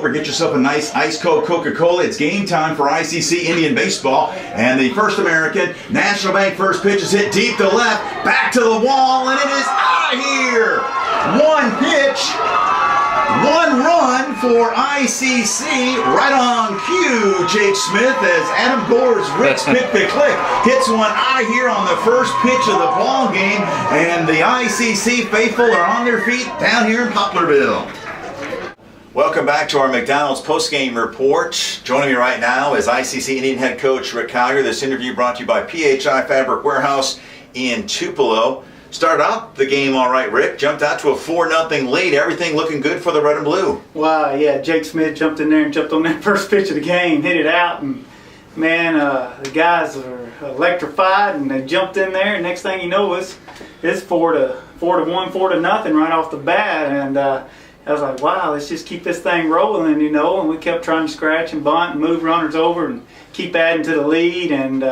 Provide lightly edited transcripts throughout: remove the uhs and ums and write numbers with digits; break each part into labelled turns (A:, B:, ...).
A: over, get yourself a nice ice-cold Coca-Cola. It's game time for ICC Indian baseball. And the First American National Bank first pitch is hit deep to left, back to the wall, and it is out of here. One pitch, one run for ICC. Right on cue, Jake Smith, as Adam Gore's Rick's Pick the Click hits one out of here on the first pitch of the ball game. And the ICC faithful are on their feet down here in Poplarville. Welcome back to our McDonald's postgame report. Joining me right now is ICC Indian head coach Rick Collier. This interview brought to you by PHI Fabric Warehouse in Tupelo. Started out the game all right, Rick. Jumped out to a 4-0 lead. Everything looking good for the red and blue.
B: Wow, yeah. Jake Smith jumped in there and jumped on that first pitch of the game, hit it out, and man, the guys are electrified, and they jumped in there. And next thing you know, it's 4-1, 4-0 right off the bat, and I was like, wow, let's just keep this thing rolling, you know. And we kept trying to scratch and bunt and move runners over and keep adding to the lead, and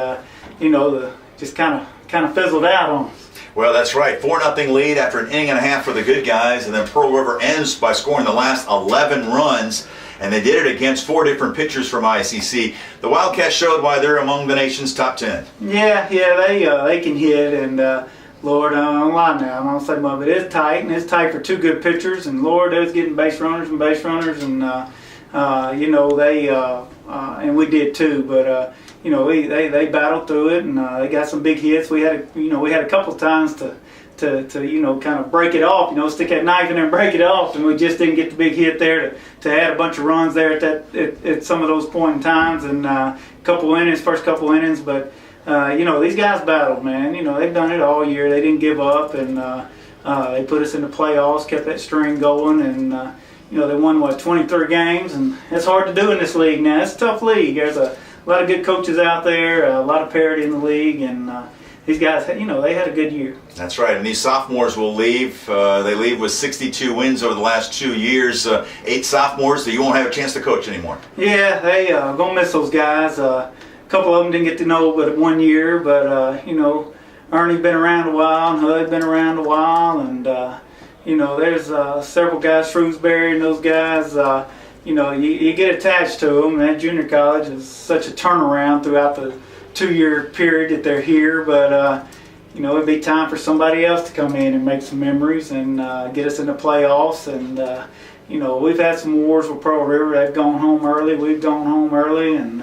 B: you know, just kind of fizzled out on us.
A: Well, that's right. 4-0 lead after an inning and a half for the good guys, and then Pearl River ends by scoring the last 11 runs, and they did it against 4 different pitchers from ICC. The Wildcats showed why they're among the nation's top 10.
B: Yeah, they can hit, and Lord, I don't lie now. I'm gonna say much, but it's tight, and it's tight for 2 good pitchers, and Lord, they was getting base runners, and you know, they and we did too, but. You know, they battled through it, and they got some big hits. We had a couple of times to you know, kind of break it off. You know, stick that knife in there and break it off, and we just didn't get the big hit there to add a bunch of runs there at some of those point in times, and first couple innings. But you know, these guys battled, man. You know, they've done it all year. They didn't give up, and they put us in the playoffs, kept that string going, and you know, they won 23 games, and it's hard to do in this league now. It's a tough league. There's a lot of good coaches out there, a lot of parity in the league, and these guys, you know, they had a good year. That's right, and these sophomores will leave. They leave with 62 wins over the last 2 years. 8 sophomores, so you won't have a chance to coach anymore. Yeah, they gonna miss those guys. A couple of them didn't get to know but 1 year, but you know, Ernie's been around a while, and HUD's been around a while, and you know, there's several guys, Shrewsbury and those guys. You know, you get attached to them. That junior college is such a turnaround throughout the 2-year period that they're here. But, you know, it'd be time for somebody else to come in and make some memories and get us in the playoffs. And, you know, we've had some wars with Pearl River. They've gone home early. We've gone home early. And,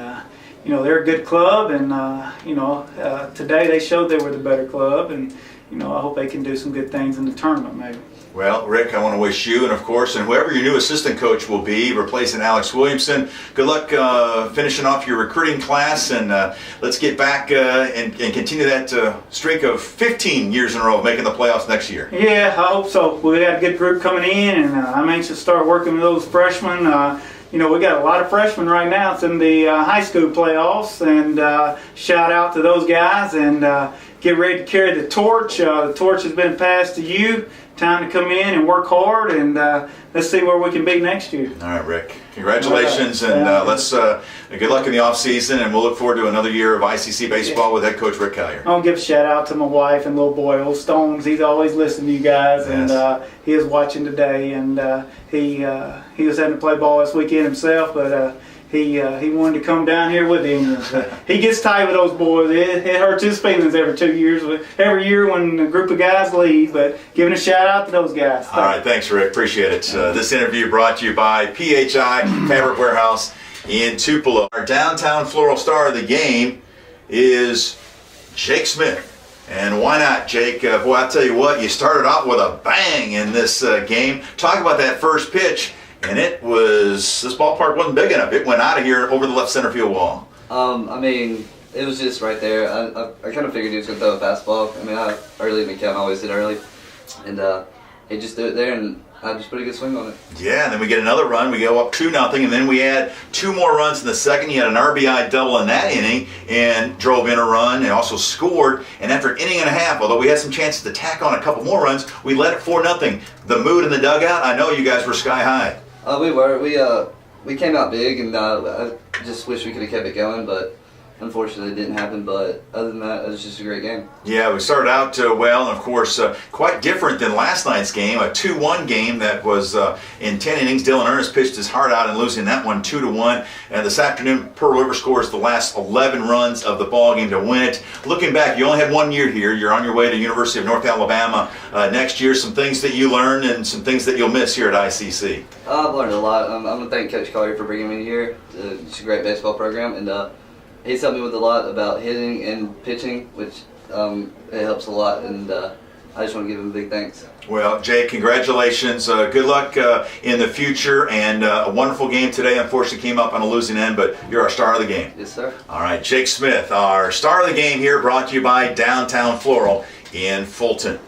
B: you know, they're a good club. And, you know, today they showed they were the better club. And, you know, I hope they can do some good things in the tournament maybe.
A: Well, Rick, I want to wish you and, of course, and whoever your new assistant coach will be, replacing Alex Williamson, good luck finishing off your recruiting class, and let's get back and continue that streak of 15 years in a row of making the playoffs next year. Yeah, I hope so. We got a good group coming in, and I'm anxious to start working with those freshmen. You know, we got a lot of freshmen right now. It's in the high school playoffs, and shout out to those guys, and get ready to carry the torch. The torch has been passed to you. Time to come in and work hard, and let's see where we can be next year. All right, Rick. Congratulations, and let's good luck in the off season, and we'll look forward to another year of ICC baseball with head coach Rick Collier. I'll give a shout out to my wife and little boy, old Stones. He's always listening to you guys, yes. And he is watching today, and he was having to play ball this weekend himself, but he wanted to come down here with him. He gets tight with those boys. It hurts his feelings every 2 years, every year when a group of guys leave. But giving a shout out to those guys. All right, thanks, Rick. Appreciate it. This interview brought to you by PHI Fabric Warehouse in Tupelo. Our downtown floral star of the game is Jake Smith. And why not, Jake? Boy, I'll tell you what, you started out with a bang in this game. Talk about that first pitch. And this ballpark wasn't big enough. It went out of here over the left center field wall. I mean, it was just right there. I kind of figured he was going to throw a fastball. I mean, early in the count, I always hit early. And he just threw it there, and I just put a good swing on it. Yeah, and then we get another run. We go up 2-0, and then we add 2 more runs in the second. He had an RBI double in that inning and drove in a run and also scored. And after an inning and a half, although we had some chances to tack on a couple more runs, we led it 4-0. The mood in the dugout, I know you guys were sky high.
C: We were. We came out big, and I just wish we could have kept it going, but unfortunately it didn't happen, but other than that, it was just a great game.
A: Yeah, we started out well, and of course, quite different than last night's game, a 2-1 game that was in 10 innings. Dylan Ernest pitched his heart out and losing that one 2-1. And this afternoon, Pearl River scores the last 11 runs of the ball game to win it. Looking back, you only had 1 year here. You're on your way to University of North Alabama next year. Some things that you learned and some things that you'll miss here at ICC.
C: I've learned a lot. I'm going to thank Coach Collier for bringing me here. It's a great baseball program, and he's helped me with a lot about hitting and pitching, which it helps a lot, and I just want to give him a big thanks.
A: Well, Jake, congratulations. Good luck in the future, and a wonderful game today. Unfortunately, came up on a losing end, but you're our star of the game.
C: Yes, sir.
A: All right, Jake Smith, our star of the game here, brought to you by Downtown Floral in Fulton.